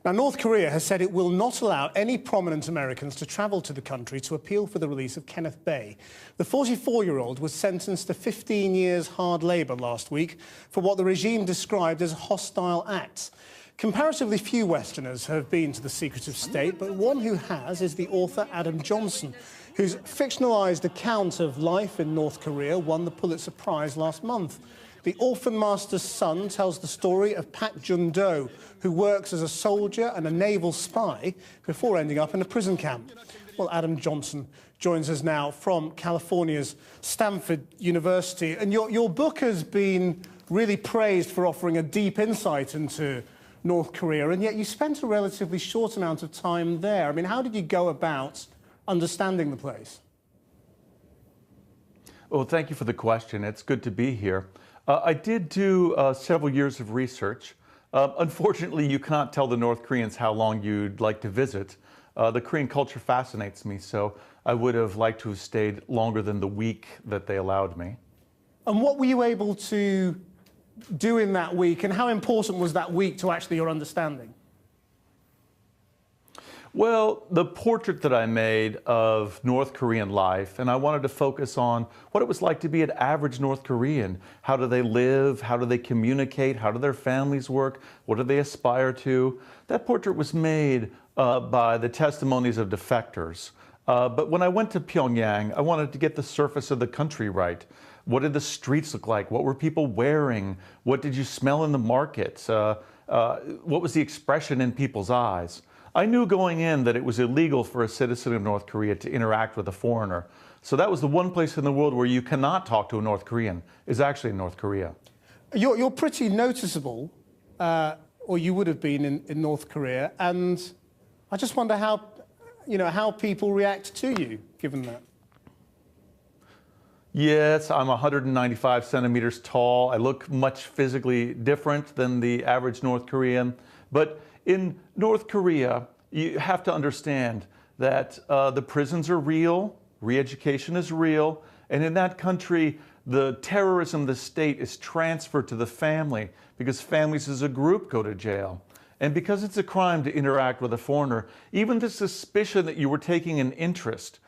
Now, North Korea has said it will not allow any prominent Americans to travel to the country to appeal for the release of Kenneth Bae. The 44-year-old was sentenced to 15 years hard labour last week for what the regime described as hostile acts. Comparatively few Westerners have been to the secretive state, but one who has is the author Adam Johnson, whose fictionalised account of life in North Korea won the Pulitzer Prize last month. The orphan master's son tells the story of Pak Jun-do, who works as a soldier and a naval spy before ending up in a prison camp. Well, Adam Johnson joins us now from California's Stanford University. And your book has been really praised for offering a deep insight into North Korea, and yet you spent a relatively short amount of time there. I mean, how did you go about understanding the place? Well, thank you for the question. It's good to be here. I did do several years of research. Unfortunately, you cannot tell the North Koreans how long you'd like to visit. The Korean culture fascinates me, so I would have liked to have stayed longer than the week that they allowed me. And what were you able to do in that week, and how important was that week to actually your understanding? Well, the portrait that I made of North Korean life, and I wanted to focus on what it was like to be an average North Korean. How do they live? How do they communicate? How do their families work? What do they aspire to? That portrait was made by the testimonies of defectors. But when I went to Pyongyang, I wanted to get the surface of the country right. What did the streets look like? What were people wearing? What did you smell in the markets? What was the expression in people's eyes? I knew going in that it was illegal for a citizen of North Korea to interact with a foreigner. So that was the one place in the world where you cannot talk to a North Korean, is actually in North Korea. You're pretty noticeable, or you would have been in North Korea, and I just wonder how people react to you, given that. Yes, I'm 195 centimeters tall. I look much physically different than the average North Korean. But in North Korea, you have to understand that the prisons are real, re-education is real, and in that country, the terrorism of the state is transferred to the family because families as a group go to jail. And because it's a crime to interact with a foreigner, even the suspicion that you were taking an interest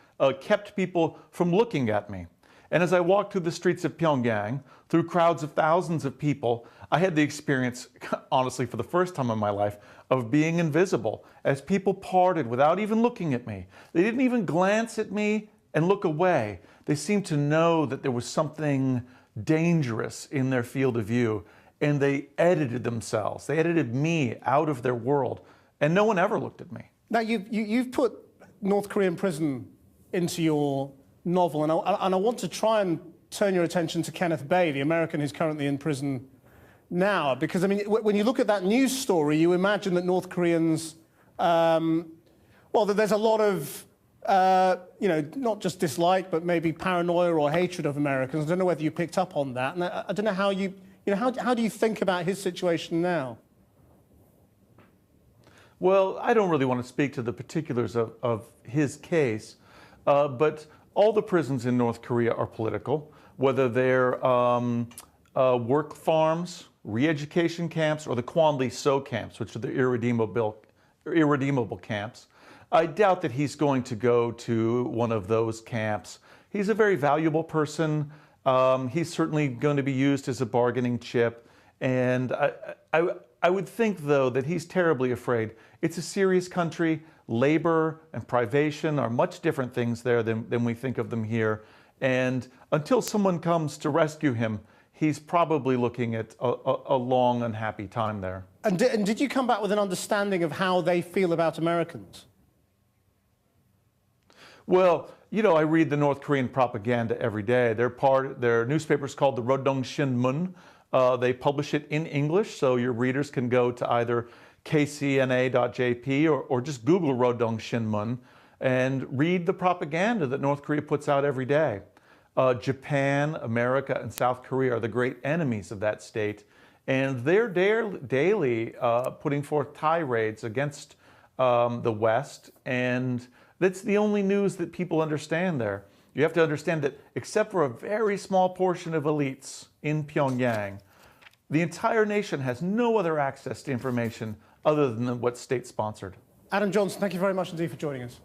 kept people from looking at me. And as I walked through the streets of Pyongyang, through crowds of thousands of people, I had the experience, honestly, for the first time in my life, of being invisible as people parted without even looking at me. They didn't even glance at me and look away. They seemed to know that there was something dangerous in their field of view, and they edited themselves. They edited me out of their world, and no one ever looked at me. Now, you've put North Korean prison into your novel, and I want to try and turn your attention to Kenneth Bae, the American who's currently in prison now, because I mean, when you look at that news story, you imagine that North Koreans, well, that there's a lot of, not just dislike, but maybe paranoia or hatred of Americans. I don't know whether you picked up on that, and I don't know how how do you think about his situation now? Well, I don't really want to speak to the particulars of his case, but all the prisons in North Korea are political, whether they're work farms, re-education camps, or the Kwanlee-So camps, which are the irredeemable camps. I doubt that he's going to go to one of those camps. He's a very valuable person. He's certainly going to be used as a bargaining chip. And I would think, though, that he's terribly afraid. It's a serious country. Labor and privation are much different things there than we think of them here. And until someone comes to rescue him, he's probably looking at a long, unhappy time there. And did you come back with an understanding of how they feel about Americans? Well, I read the North Korean propaganda every day. Their newspaper's called the Rodong Shinmun. They publish it in English, so your readers can go to either kcna.jp or just Google Rodong Shinmun and read the propaganda that North Korea puts out every day. Japan, America, and South Korea are the great enemies of that state, and they're daily putting forth tirades against the West, and that's the only news that people understand there. You have to understand that except for a very small portion of elites in Pyongyang, the entire nation has no other access to information other than what's state-sponsored. Adam Johnson, thank you very much indeed for joining us.